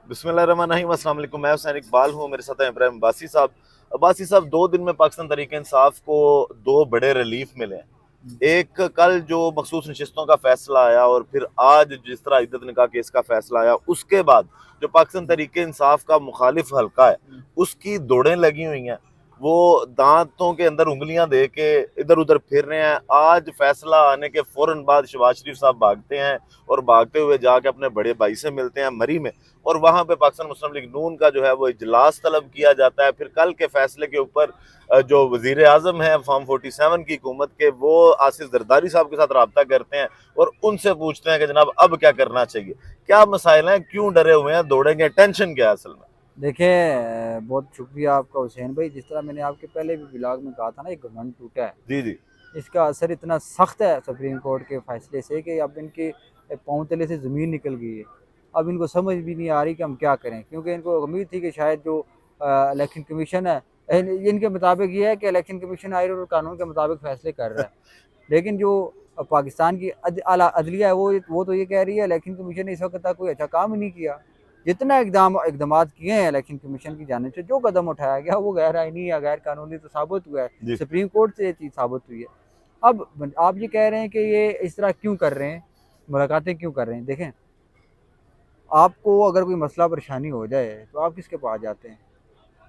बिस्मिल्लाहिर्रहमानिर्रहीम। अस्सलाम वालेकुम। मैं हुसैन इकबाल हूँ, मेरे साथ हैं इब्राहिम अब्बासी साहब। अब्बासी साहब, 2 दिन में पाकिस्तान तहरीक इंसाफ को 2 बड़े रिलीफ मिले हैं। एक कल जो मखसूस नशिस्तों का फैसला आया और फिर आज जिस तरह इद्दत निकाह केस का फैसला आया, उसके बाद जो पाकिस्तान तहरीक इंसाफ का मुखालिफ हल्का है उसकी दौड़ें लगी हुई हैं। वो दांतों के अंदर उंगलियां दे के इधर उधर फिर रहे हैं। आज फैसला आने के फौरन बाद शहबाज शरीफ साहब भागते हैं और भागते हुए जाके अपने बड़े भाई से मिलते हैं मरी में, और वहां पे पाकिस्तान मुस्लिम लीग नून का जो है वो इजलास तलब किया जाता है। फिर कल के फैसले के ऊपर जो वजीर आजम है फॉर्म 47 की हुकूमत के, वो आसिफ जरदारी साहब के साथ रब्ता करते हैं और उनसे पूछते हैं कि जनाब अब क्या करना चाहिए, क्या मसाइल हैं, क्यों डरे हुए हैं, दौड़ेंगे, टेंशन क्या है असल में। देखिए, बहुत शुक्रिया आपका हुसैन भाई। जिस तरह मैंने आपके पहले भी ब्लॉग में कहा था ना, ये घमंड टूटा है। जी जी। इसका असर इतना सख्त है सुप्रीम कोर्ट के फैसले से कि अब इनके पाँव तले से ज़मीन निकल गई है। अब इनको समझ भी नहीं आ रही कि हम क्या करें, क्योंकि इनको उम्मीद थी कि शायद जो इलेक्शन कमीशन है, इनके मुताबिक ये है कि इलेक्शन कमीशन आइन और कानून के मुताबिक फ़ैसले कर रहा है। लेकिन जो पाकिस्तान की आला अदलिया है, वो तो ये कह रही है इलेक्शन कमीशन ने इस वक्त तक कोई अच्छा काम ही नहीं किया। जितना इकदाम किए हैं इलेक्शन कमीशन की जानिब से, जो कदम उठाया गया वो गैर आइनी या गैर कानूनी तो साबित हुआ है। जी। सुप्रीम कोर्ट से ये चीज़ साबित हुई है। अब आप ये कह रहे हैं कि ये इस तरह क्यों कर रहे हैं, मुलाकातें क्यों कर रहे हैं। देखें, आपको अगर कोई मसला परेशानी हो जाए तो आप किसके पास जाते हैं?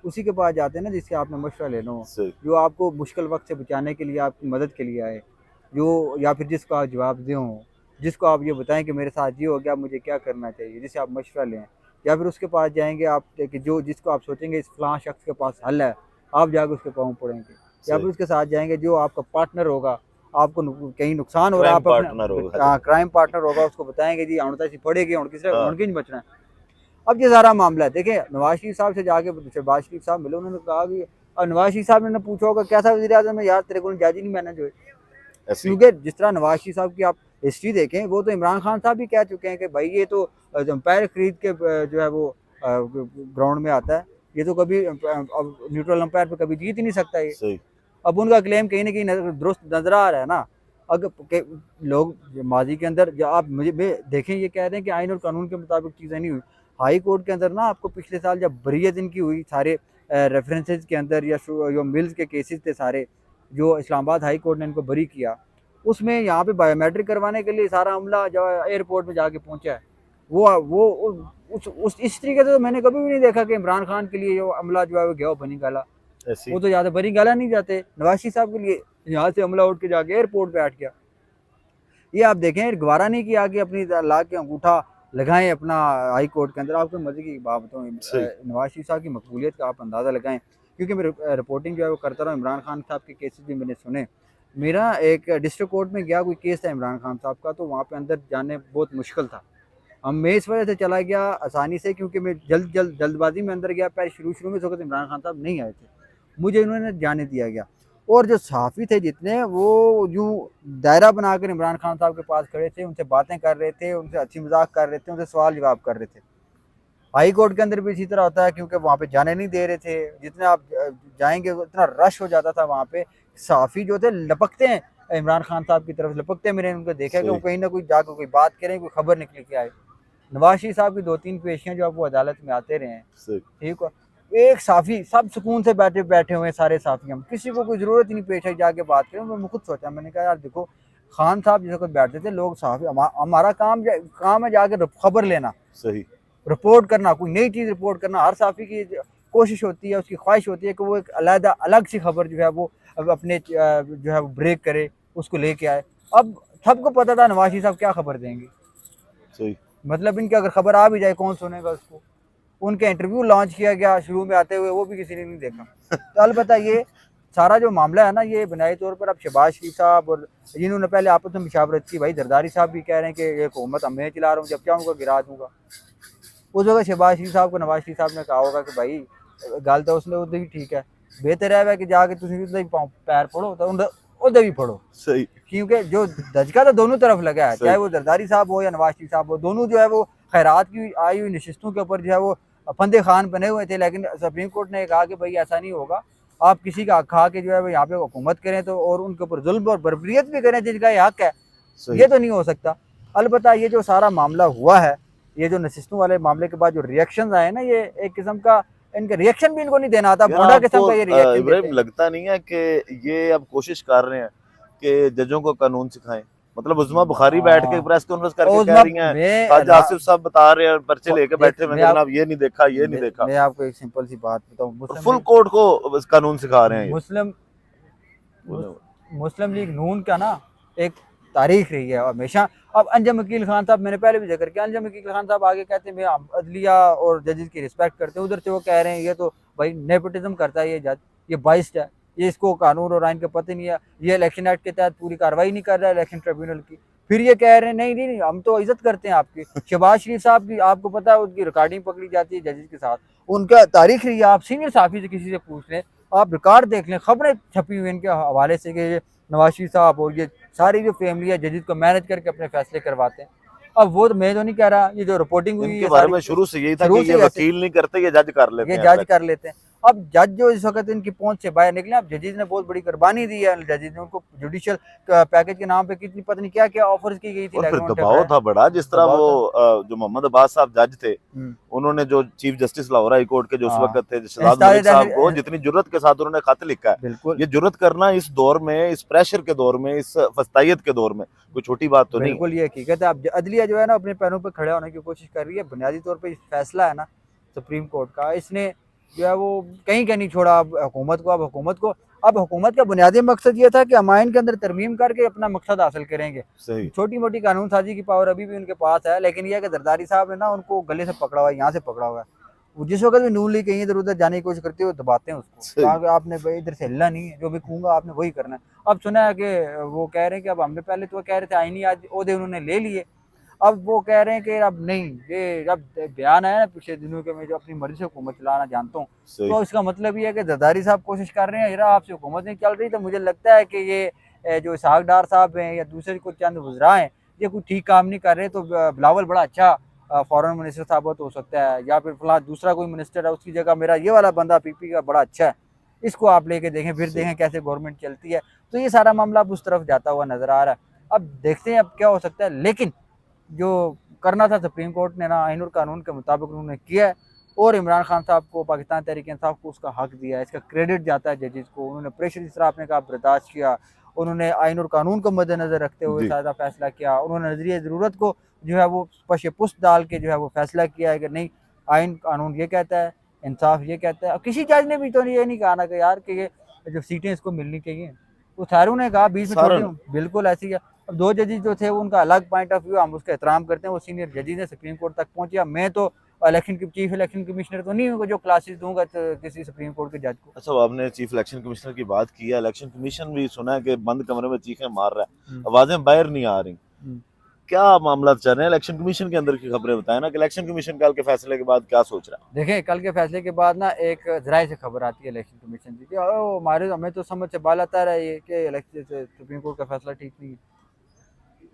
उसी के पास जाते हैं ना जिससे आपने मशवरा लेना हो, सही। जो आपको मुश्किल वक्त से बचाने के लिए आपकी मदद के लिए आए, जो या फिर जिसको आप जवाब दें हो, जिसको आप ये बताएं कि मेरे साथ ये हो गया, मुझे क्या करना चाहिए, जिससे आप मशवरा लें। या फिर उसके पास जाएंगे आप कि जो जिसको आप सोचेंगे इस फलां शख्स के पास हल है, आप जाकर उसके पाँव पड़ेंगे। या सही। फिर उसके साथ जाएंगे जो आपका पार्टनर होगा, आपको कहीं नुकसान हो रहा है, क्राइम आप पार्टनर होगा अपने जो। क्राइम पार्टनर होगा, उसको बताएंगे जी हण तक पड़ेगी, हूँ किसी हाँ। हूँ नहीं बचना है। अब ये सारा मामला है। देखिए, नवाज शरीफ साहब से जाके शहबाज शरीफ साहब मिले, उन्होंने कहा कि, और नवाज शरीफ साहब ने पूछा होगा कैसा वज़ीर आज़म है यार, तेरे को जज ही नहीं मैनेज हुए। ऐसी। क्योंकि जिस तरह नवाज शरीफ साहब की आप हिस्ट्री देखें, वो तो इमरान खान साहब भी कह चुके हैं कि भाई ये तो अंपायर खरीद के जो है वो ग्राउंड में आता है, ये तो कभी न्यूट्रल अंपायर पे कभी जीत ही नहीं सकता ये। सही। अब उनका क्लेम कहीं ना कहीं दुरुस्त नजर आ रहा है ना। अगर लोग माजी के अंदर, जो आप मुझे देखें, ये कह रहे हैं कि आइन और कानून के मुताबिक चीज़ें नहीं हुई। हाई कोर्ट के अंदर ना, आपको पिछले साल जब बरीयत इनकी हुई सारे रेफरेंसेस के अंदर, या जो मिल्स के केसेस थे सारे, जो इस्लामाबाद हाई कोर्ट ने इनको बरी किया, उसमें यहाँ पे बायोमेट्रिक करवाने के लिए सारा अमला जो एयरपोर्ट में जाके पहुंचा है। वो उस इस तरीके से तो मैंने कभी भी नहीं देखा कि इमरान खान के लिए जो अमला जो है वो गया बनी गाला। ऐसी। वो तो ज़्यादा बरी गाला नहीं जाते, नवाज शरीफ साहब के लिए यहाँ से अमला उठ के जाके एयरपोर्ट पे बैठ गया। ये आप देखें, गवारा नहीं किया कि अपनी ला के अंगूठा लगाएं अपना हाई कोर्ट के अंदर। आपको मजे की बात बताऊँ, सही। नवाज शरीफ साहब की मकबूलियत का आप अंदाज़ा लगाएं, क्योंकि मैं रिपोर्टिंग जो है वो करता रहा, इमरान खान साहब के केसेस भी मैंने सुने। मेरा एक डिस्ट्रिक्ट कोर्ट में गया कोई केस था इमरान खान साहब का, तो वहाँ पे अंदर जाने बहुत मुश्किल था। अब मैं इस वजह से चला गया आसानी से, क्योंकि मैं जल्दबाजी में अंदर गया। पहले शुरू में इस वक्त इमरान खान साहब नहीं आए थे, मुझे इन्होंने जाने दिया गया। और जो सहाफ़ी थे जितने, वो यूँ दायरा बनाकर इमरान खान साहब के पास खड़े थे, उनसे बातें कर रहे थे, उनसे हँसी मजाक कर रहे थे, उनसे सवाल जवाब कर रहे थे। हाई कोर्ट के अंदर भी इसी तरह होता है, क्योंकि वहाँ पे जाने नहीं दे रहे थे। जितने आप जाएंगे इतना रश हो जाता था वहाँ पे। सहाफ़ी जो थे लपकते हैं इमरान खान साहब की तरफ, लपकते हैं। मैंने उनको देखा कि वो सही। कहीं ना कोई जाकर कोई बात करें, कोई खबर निकल के आए। नवाज शरीफ साहब की 2-3 पेशियाँ जो अब वो अदालत में आते रहे हैं, सही। ठीक है, एक साफ़ी सब सुकून से बैठे बैठे हुए हैं सारे साफ़ी, हम किसी को कोई ज़रूरत ही नहीं पेश है जाके बात करें। मैं खुद सोचा, मैंने कहा यार देखो, खान साहब जिस वक्त बैठते थे लोग साफ़ी, हमारा काम है जाके खबर लेना, सही। रिपोर्ट करना, कोई नई चीज़ रिपोर्ट करना। हर साफ़ी की कोशिश होती है, उसकी ख्वाहिश होती है कि वो एक अलग सी खबर जो है वो अपने जो है वो ब्रेक करे, उसको लेके आए। अब सबको पता था नवाज शरीफ साहब क्या खबर देंगे, सही। मतलब इनकी अगर खबर आ भी जाए कौन सुनेगा उसको। उनके इंटरव्यू लॉन्च किया गया शुरू में आते हुए, वो भी किसी ने नहीं देखा। तो अलबत्ता ये सारा जो मामला है ना, ये बुनियादी तौर पर अब शहबाज शरीफ साहब और जिन्होंने पहले आपस में मुशावरत की, भाई जरदारी साहब भी कह रहे हैं कि ये हुकूमत मैं चला रहा हूँ, जब चाहूँगा गिरा दूंगा। उस वक्त शहबाज शरीफ साहब को नवाज शरीफ साहब ने कहा होगा कि भाई गल तो उसने उधर ही ठीक है, बेहतर है कि जाके तुम उधर ही पैर पढ़ो, तो उधर ही पढ़ो। सही। क्योंकि जो दचका तो दोनों तरफ लगा है, चाहे सही। वो जरदारी साहब हो या नवाज शरीफ साहब हो, दोनों जो है वो खैरात की आई हुई नशिस्तों के ऊपर जो है वो फंदे खान बने हुए थे। लेकिन सुप्रीम कोर्ट ने कहा कि भाई ऐसा नहीं होगा, आप किसी का हक खा के जो है वो यहाँ पे हुकूमत करें तो, और उनके ऊपर जुल्म और बर्बरियत भी करें जिनका ये हक है, सही। ये तो नहीं हो सकता। अलबत्ता ये जो सारा मामला हुआ है, ये जो नशिस्तों वाले मामले के बाद जो रिएक्शन आए ना, ये एक किस्म का इनका रिएक्शन भी इनको नहीं देना आता, यार भोंडा किस्म आपको का ये रिएक्शन देते इब्राहिम हैं। लगता नहीं है कि ये अब कोशिश कर रहे हैं कि जजों को कानून सिखाएं? मतलब उज़मा बुखारी बैठ के हाँ, प्रेस कॉन्फ्रेंस करके कह उसमें रही हैं, मैं ख्वाजा आसिफ साहब बता रहे हैं, पर्चे लेके देख बैठे, मैं मैं आप जनाब ये नहीं देखा, ये नहीं देखा, मैं आपको एक सिंपल सी बात बताऊं, और फुल कोर्ट को बस कानून सिखा रहे हैं ये। मुस्लिम बोले मुस्लिम लीग नून का ना एक तारीख रही है हमेशा। अब अंजम वकील खान साहब, मैंने पहले भी जिक्र किया, अंजम वकील खान साहब आगे कहते हैं मैं अदलिया और जजेस की रिस्पेक्ट करते हैं, उधर से वो कह रहे हैं ये तो भाई नेपोटिज्म करता है ये जज, ये बाइस्ड है, ये इसको कानून और आइन का पता ही नहीं है, ये इलेक्शन एक्ट के तहत पूरी कार्रवाई नहीं कर रहा है इलेक्शन ट्रिब्यूनल की। फिर ये कह रहे हैं नहीं नहीं नहीं, हम तो इज्जत करते हैं आपकी। शहबाज शरीफ साहब की आपको पता है उनकी रिकॉर्डिंग पकड़ी जाती है जजेस के साथ, उनका तारीख रही है, आप सीनियर साफी से किसी से पूछ लें, आप रिकॉर्ड देख लें, खबरें छपी हुई इनके हवाले से कि ये नवाज शरीफ साहब और ये सारी जो फैमिली है जजेस को मैनेज करके अपने फैसले करवाते हैं। अब वो तो मैं तो नहीं कह रहा, ये जो रिपोर्टिंग हुई इनके है बारे सारी में शुरू से यही था शुरू कि से ये ऐसे वकील नहीं करते, ये जज कर लेते ये हैं जज election। कर लेते हैं। अब जज जो इस वक्त इनकी पहुंच से बाहर निकले, अब जजेस ने बहुत बड़ी कुर्बानी दी है, जजेस ने उनको जुडिशियल पैकेज के नाम पे कितनी पता नहीं क्या क्या ऑफर्स की गई थी, और फिर बैकग्राउंड दबाव था बड़ा, जिस तरह दबाव वो जो मोहम्मद अब्बास साहब जज थे, हम्म, उन्होंने जो chief justice Lahore high court के जो उस हाँ वक्त थे शहजाद इंस्टार मलिक साहब को जितनी जुर्रत के साथ उन्होंने खत लिखा है, बिल्कुल ये जुर्रत करना इस दौर में, इस प्रेशर के दौर में, इस फस्तायत के दौर में कोई छोटी बात तो नहीं है। बिल्कुल ये हकीकत है। अब अदलिया जो है ना अपने पैरों पर खड़े होने की कोशिश कर रही है, बुनियादी तौर पर फैसला है ना सुप्रीम कोर्ट का, इसने जो है वो कहीं का नहीं छोड़ा अब हुकूमत को। अब हुकूमत का बुनियादी मकसद ये था कि अमाइन के अंदर तरमीम करके अपना मकसद हासिल करेंगे। सही। छोटी मोटी कानून साजी की पावर अभी भी उनके पास है, लेकिन यह है कि जरदारी साहब ने ना उनको गले से पकड़ा हुआ है, यहाँ से पकड़ा हुआ है। वो जिस वक्त भी नून लीग कहीं इधर उधर जाने की कोशिश करते हो दबाते हैं उसको, सही। कहा कि आपने भाई इधर से हिलना नहीं है, जो भी कहूँगा आपने वही करना है। अब सुना है कि वो कह रहे हैं कि अब हमने पहले तो कह रहे थे आईनी आज ओहदे उन्होंने ले लिए, अब वो कह रहे हैं कि अब नहीं, ये जब बयान आया ना पिछले दिनों के, मैं जो अपनी मर्जी से हुकूमत चलाना जानता हूँ, सही। तो इसका मतलब ये है कि जरदारी साहब कोशिश कर रहे हैं, यार आपसे हुकूमत नहीं चल रही, तो मुझे लगता है कि ये जो इसहाक डार साहब हैं या दूसरे कुछ चंद वज़रा हैं, ये कोई ठीक काम नहीं कर रहे, तो बिलावल बड़ा अच्छा फॉरेन मिनिस्टर साबित हो सकता है, या फिर फिलहाल दूसरा कोई मिनिस्टर है उसकी जगह मेरा ये वाला बंदा पीपी का बड़ा अच्छा है, इसको आप लेके देखें, फिर सही। देखें कैसे गवर्नमेंट चलती है। तो ये सारा मामला अब उस तरफ जाता हुआ नजर आ रहा है। अब देखते हैं अब क्या हो सकता है, लेकिन जो करना था सुप्रीम कोर्ट ने ना आइन और कानून के मुताबिक उन्होंने किया है, और इमरान खान साहब को, पाकिस्तान तहरीक इंसाफ को उसका हक दिया है, इसका क्रेडिट जाता है जजेस को। उन्होंने प्रेशर जिस तरह आपने कहा बर्दाश्त किया, उन्होंने आइन और कानून को मद्देनजर रखते हुए जी। सारा फैसला किया, उन्होंने नजरिए ज़रूरत को जो है वो पशे पुस्त डाल के जो है वो फैसला किया है कि नहीं, आइन कानून ये कहता है, इंसाफ ये कहता है। और किसी जज ने भी तो ये नहीं कहा ना कि यार कि ये जो सीटें इसको मिलनी चाहिए, तो सारों ने कहा बीच में छोड़ सारों दूं, बिल्कुल ऐसी है। अब दो जजेस जो थे वो उनका अलग पॉइंट ऑफ व्यू, हम उसका एहतराम करते हैं, वो सीनियर जजेस ने सुप्रीम कोर्ट तक पहुंचे। मैं तो चीफ इलेक्शन कमिश्नर तो नहीं हूँ जो क्लासेस दूंगा तो किसी सुप्रीम कोर्ट के जज को। अच्छा, आपने चीफ इलेक्शन कमिश्नर की बात की है, इलेक्शन कमीशन भी सुना है कि बंद कमरे में चीखें मार रहा है, आवाजें बाहर नहीं आ रही, क्या मामला चल रहे हैं इलेक्शन कमीशन के अंदर की खबरें बताएं ना, कि इलेक्शन कमीशन कल के फैसले के बाद क्या सोच रहा है? देखें कल के फैसले के बाद ना एक जराये से खबर आती है इलेक्शन कमीशन की कि हमारे हमें तो समझ से बाल आता रहा है कि इलेक्शन सुप्रीम कोर्ट का फैसला ठीक नहीं है।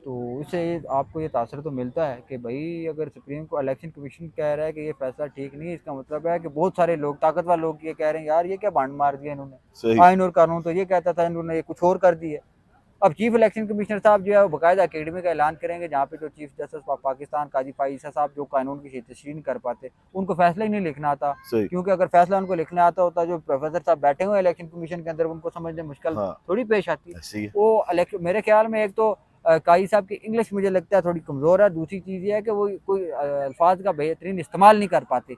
तो इससे आपको ये तासर तो मिलता है कि भाई अगर सुप्रीम को इलेक्शन कमीशन कह रहा है कि ये फैसला ठीक नहीं है, इसका मतलब है कि बहुत सारे लोग, ताकतवर लोग ये कह रहे हैं यार ये क्या बांड मार दिया इन्होंने, सही। आइन और कानून तो ये कहता था, इन्होंने ये कुछ और कर दिया। अब चीफ इलेक्शन कमिश्नर साहब जो है वो बाकायदा अकेडमी का ऐलान करेंगे, जहाँ पे जो चीफ जस्टिस पाकिस्तान काजी फाइसा साहब जो कानून की तशरीह नहीं कर पाते, उनको फैसला ही नहीं लिखना आता, सही। क्योंकि अगर फैसला उनको लिखना आता होता, जो प्रोफेसर साहब बैठे हुए इलेक्शन कमीशन के अंदर, उनको समझने मुश्किल हाँ। थोड़ी पेश आती ऐसी है। वो मेरे ख्याल में एक तो काजी साहब की इंग्लिश मुझे लगता है थोड़ी कमज़ोर है, दूसरी चीज़ ये है कि वो कोई अल्फाज का बेहतरीन इस्तेमाल नहीं कर पाते,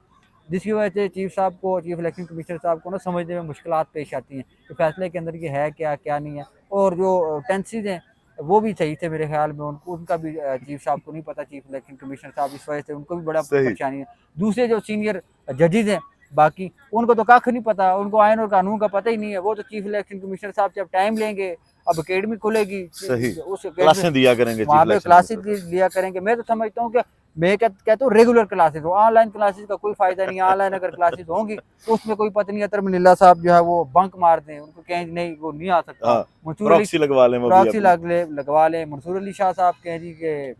जिसकी वजह से चीफ इलेक्शन कमिश्नर साहब को ना समझने में मुश्किलात पेश आती हैं कि फैसले के अंदर ये है क्या क्या नहीं है। और जो टेंसेस हैं वो भी सही थे मेरे ख्याल में, उनको उनका भी चीफ साहब को नहीं पता, चीफ इलेक्शन कमिश्नर साहब, इस वजह से उनको भी बड़ा सही। परेशानी है। दूसरे जो सीनियर जजेज हैं बाकी, उनको तो कख नहीं पता, उनको आइन और कानून का पता ही नहीं है। वो तो चीफ इलेक्शन कमिश्नर साहब जब टाइम लेंगे, अब अकेडमी खुलेगी, सही। उस क्लासें दिया करेंगे वहाँ चीफ पे इलेक्शन क्लासेस कमिश्नर। लिया करेंगे। मैं तो समझता हूँ कि मैं कहता हूँ रेगुलर क्लासेस हो, ऑनलाइन क्लासेस का कोई फायदा नहीं है। ऑनलाइन अगर क्लासेस होंगी तो उसमें कोई पत्नी अतर मनीला साहब जो है वो बंक मार दें, उनको कहें नहीं वो नहीं आ सकता, हाँ, मंसूर अली प्रॉक्सी लगवा लें, वो भी प्रॉक्सी अपनी। लगवा लें, मंसूर अली शाह साहब कहें जी कि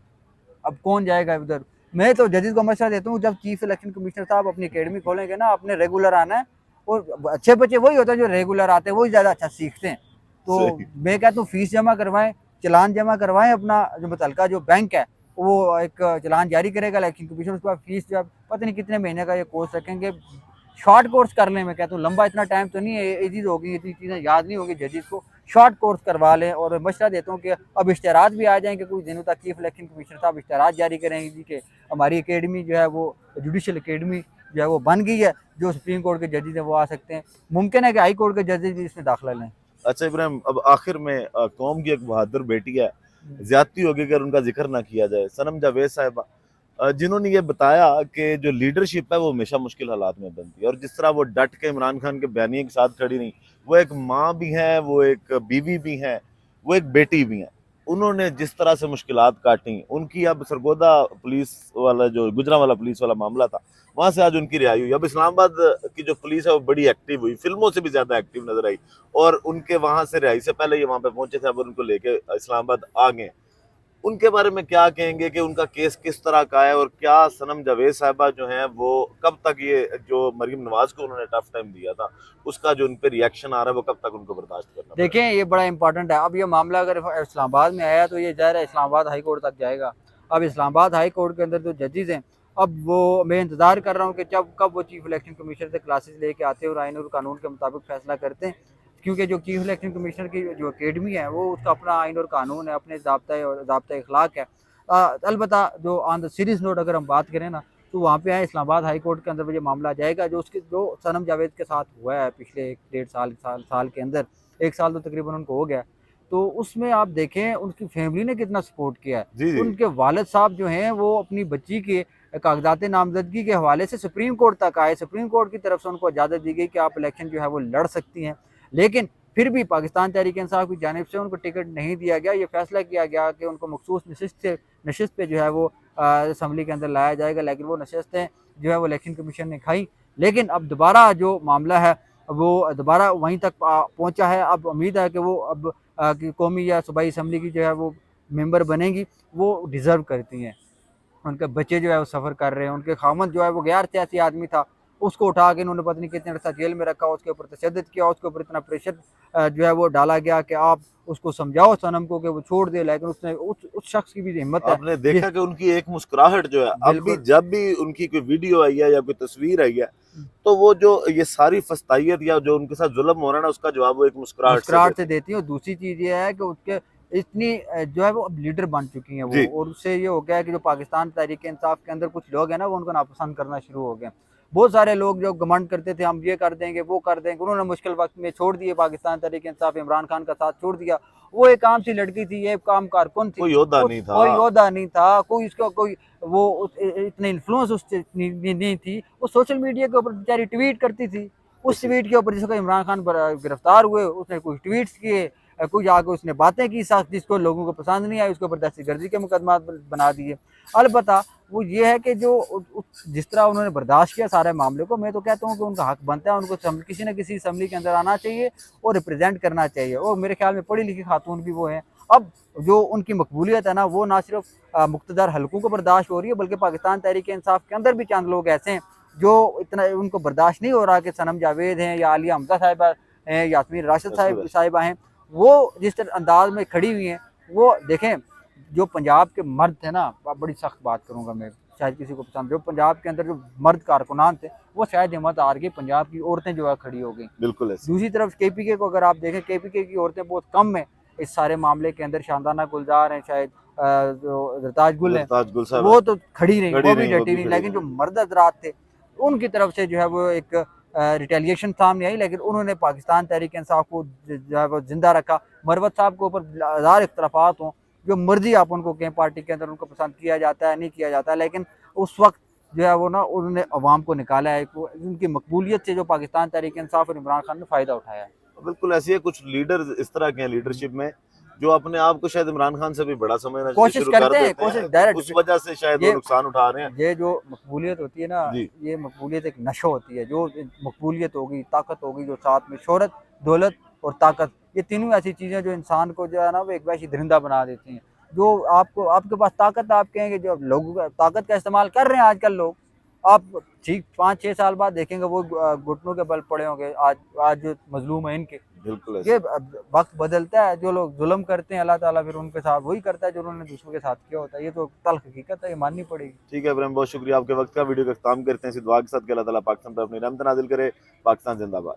अब कौन जाएगा उधर। मैं तो जजेस को मशवरा देता हूँ, जब चीफ इलेक्शन कमिश्नर साहब अपनी अकेडमी खोलेंगे ना, अपने रेगुलर आना है, और अच्छे बच्चे वही होते हैं जो रेगुलर आते हैं, वही ज़्यादा अच्छा सीखते हैं। तो सही। मैं कहता हूँ फीस जमा करवाएं, चलान जमा करवाएं, अपना जो मुतलका जो बैंक है वो एक चालान जारी करेगा इलेक्शन कमीशन, उसके बाद फीस जो है पता नहीं कितने महीने का ये कोर्स रखेंगे। शॉर्ट कोर्स कर लें, मैं कहता हूँ लंबा इतना टाइम तो नहीं है, एजिज होगी, इतनी चीज़ें याद नहीं होगी जजेस को, शॉर्ट कोर्स करवा लें। और मशवरा देता हूँ कि अब इश्तहारात भी आ जाएंगे कुछ दिनों तक, चीफ इलेक्शन कमीशनर साहब इश्तहारात जारी करेंगे जी कि हमारी अकेडमी जो है वो जुडिशल अकेडमी जो है वो बन गई है, जो सुप्रीम कोर्ट के जजेस हैं वो आ सकते हैं, मुमकिन है कि हाई कोर्ट के जजेस भी इसमें दाखिला लें। अच्छा इब्राहिम, अब आखिर में कौम की एक बहादुर बेटी है, ज्यादती होगी अगर उनका जिक्र ना किया जाए, सनम जावेद साहिबा, जिन्होंने ये बताया कि जो लीडरशिप है वो हमेशा मुश्किल हालात में बनती है, और जिस तरह वो डट के इमरान खान के बयानिए के साथ खड़ी रही, वो एक माँ भी हैं, वो एक बीवी भी हैं, वो एक बेटी भी हैं। उन्होंने जिस तरह से मुश्किलात काटी, उनकी अब सरगोदा पुलिस वाला जो गुजरांवाला पुलिस वाला मामला था, वहां से आज उनकी रिहाई हुई। अब इस्लामाबाद की जो पुलिस है वो बड़ी एक्टिव हुई, फिल्मों से भी ज्यादा एक्टिव नजर आई, और उनके वहां से रिहाई से पहले ये वहां पे पहुंचे थे, अब उनको लेके इस्लामाबाद आ गए। उनके बारे में क्या कहेंगे कि उनका केस किस तरह का है, और क्या सनम जावेद साहिबा जो हैं वो कब तक, ये जो मरीम नवाज को उन्होंने टफ टाइम दिया था, उसका जो उन पे रिएक्शन आ रहा है वो कब तक उनको बर्दाश्त करना पड़ेगा? देखें ये बड़ा इंपॉर्टेंट है। अब ये मामला अगर इस्लामाबाद में आया तो ये ज़ाहिर है इस्लामाबाद हाई कोर्ट तक जाएगा। अब इस्लामाबाद हाई कोर्ट के अंदर जो जजेस हैं, अब वो मैं इंतज़ार कर रहा हूँ कि जब कब वो चीफ इलेक्शन कमीशनर से क्लासेस लेके आते हैं और आइन और कानून के मुताबिक फैसला करते हैं। क्योंकि जो चीफ इलेक्शन कमीशनर की जो अकेडमी है वो उसका अपना आइन और कानून है, अपने ज़ाब्ता अखलाक है। अलबत्ता जो ऑन द सीरियस नोट अगर हम बात करें ना, तो वहाँ पे है इस्लामाबाद हाई कोर्ट के अंदर ये मामला जाएगा, जो सनम जावेद के साथ हुआ है पिछले 1 डेढ़ साल के अंदर, 1 साल तो तकरीबन उनको हो गया। तो उसमें आप देखें उनकी फैमिली ने कितना सपोर्ट किया है। जी जी। उनके वालिद साहब जो हैं वो अपनी बच्ची के कागजात नामजदगी के हवाले से सुप्रीम कोर्ट तक आए, सुप्रीम कोर्ट की तरफ से उनको इजाज़त दी गई कि आप इलेक्शन जो है वो लड़ सकती हैं, लेकिन फिर भी पाकिस्तान तहरीक इंसाफ की जानिब से उनको टिकट नहीं दिया गया। ये फैसला किया गया कि उनको मखसूस नशिस्त पे जो है वो असम्बली के अंदर लाया जाएगा, लेकिन वो नशस्तें जो है वो इलेक्शन कमीशन ने खाई। लेकिन अब दोबारा जो मामला है वो दोबारा वहीं तक पहुंचा है। अब उम्मीद है कि वो अब कौमी या सूबाई असम्बली की जो है वो मेंबर बनेंगी, वो डिज़र्व करती हैं। उनके बच्चे जो है वो सफ़र कर रहे हैं, उनके खामद जो है वो गैर सियासी आदमी था, उसको उठा के इन्होंने पता नहीं कितने अर्सा जेल में रखा, उसके ऊपर तशद्दुद किया, उसके ऊपर इतना प्रेशर जो है वो डाला गया कि आप उसको समझाओ सनम को कि वो छोड़ दे, लेकिन उसने उस शख्स की भी हिम्मत है। आपने देखा कि उनकी एक मुस्कुराहट जो है, अब भी बिल्कुल। जब भी उनकी कोई वीडियो आई है या कोई तस्वीर आई है, तो वो जो ये सारी फस्तायत या जो उनके साथ जुल्म हो रहा है ना, उसका जवाब वो एक मुस्कुराहट से मुस्कुराहट देते से देती है। और दूसरी चीज़ ये है कि उसके इतनी जो है वो अब लीडर बन चुकी हैं हैं। वो, जी। और उससे ये हो गया है कि जो पाकिस्तान तहरीक इंसाफ के अंदर कुछ लोग हैं ना वो उनको नापसंद करना शुरू हो गए। बहुत सारे लोग जो घमंड करते थे हम ये कर देंगे वो कर देंगे, उन्होंने मुश्किल वक्त में छोड़ दिए पाकिस्तान तहरीक इंसाफ, इमरान खान का साथ छोड़ दिया। वो एक आम सी लड़की थी, ये काम कारकुन थी, कोई योद्धा नहीं था। कोई योद्धा नहीं था, कोई इसका कोई वो इतने इन्फ्लुएंस उससे नहीं थी। वो सोशल मीडिया के ऊपर बेचारी ट्वीट करती थी, उस ट्वीट के ऊपर जिसको इमरान खान गिरफ्तार हुए उसने कुछ ट्वीट्स किए, कुछ आगे उसने बातें की साथ जिसको लोगों को पसंद नहीं आई, उसके ऊपर दहशतगर्दी के मुकदमा बना दिए। अलबत्ता वो ये है कि जो जिस तरह उन्होंने बर्दाश्त किया सारे मामले को, मैं तो कहता हूँ कि उनका हक बनता है, उनको किसी न किसी असम्बली के अंदर आना चाहिए और रिप्रेजेंट करना चाहिए। और मेरे ख्याल में पढ़ी लिखी खातून भी वो हैं। अब जो उनकी मकबूलियत है ना वो ना सिर्फ मुख्तदार हलकों को बर्दाश्त हो रही है, बल्कि पाकिस्तान तहरीक इंसाफ के अंदर भी चंद लोग ऐसे हैं जो इतना उनको बर्दाश्त नहीं हो रहा कि सनम जावेद हैं या आलिया हमजा साहिबा हैं, यास्मीन राशिद साहिबा हैं, वो जिस तरह अंदाज में खड़ी हुई हैं। वो देखें जो पंजाब के मर्द थे ना, बड़ी सख्त बात करूंगा मैं, शायद किसी को पसंद, जो पंजाब के अंदर जो मर्द कारकुनान थे वो शायद हिम्मत हार गई, पंजाब की औरतें जो है खड़ी हो गई। बिल्कुल ऐसे। दूसरी तरफ केपीके को अगर आप देखें, केपीके की औरतें बहुत कम है इस सारे मामले के अंदर। शानदाना गुलजार हैं, शायद जो रताज गुल हैं, ताज गुल साहब वो तो खड़ी नहीं, वो भी वो डटी भी नहीं, खड़ी लेकिन जो नहीं। मर्द हजरात थे उनकी तरफ से जो है वो एक रिटेलिएशन सामने आई, लेकिन उन्होंने पाकिस्तान तहरीक इंसाफ को जो है वो जिंदा रखा। मरवत साहब के ऊपर हज़ार इख्तलाफात हों, जो मर्जी आप उनको कहें, पार्टी के अंदर उनको पसंद किया जाता है नहीं किया जाता है, लेकिन उस वक्त जो है वो ना उन्होंने अवाम को निकाला है, उनकी मकबूलियत से जो पाकिस्तान तहरीक इंसाफ और इमरान खान ने फ़ायदा उठाया है। बिल्कुल ऐसी है, कुछ लीडर इस तरह के हैं लीडरशिप में, जो अपने आप को शायद इमरान खान से भी बड़ा समझना कोशिश शुरू कर करते हैं, देते कोशिश हैं, डायरेक्ट उस वजह से शायद वो ये नुकसान उठा रहे हैं। ये जो मकबूलियत होती है ना, जी। ये मकबूलियत एक नशा होती है। जो मकबूलियत होगी, ताकत होगी, जो साथ में शोहरत, दौलत और ताकत, ये तीनों ऐसी चीज़ें जो इंसान को जो है ना वो एक वैसी दरिंदा बना देती हैं। जो आपको आपके पास ताकत, आप कहेंगे जो लोगों का ताकत का इस्तेमाल कर रहे हैं आजकल लोग, आप ठीक 5-6 साल बाद देखेंगे वो घुटनों के बल पड़े होंगे। आज जो मजलूम है इनके, बिल्कुल ये ऐसे। वक्त बदलता है, जो लोग जुल्म करते हैं अल्लाह ताला फिर उनके साथ वही करता है जो उन्होंने दूसरों के साथ किया होता है। ये तो तल्ख हकीकत है, ये माननी पड़ेगी। ठीक है इब्राहिम, बहुत शुक्रिया आपके वक्त का। वीडियो का इख्तिताम करते हैं इसी दुआ के साथ कि अल्लाह ताला पाकिस्तान पर अपनी रहमत नाजिल करे। पाकिस्तान जिंदाबाद।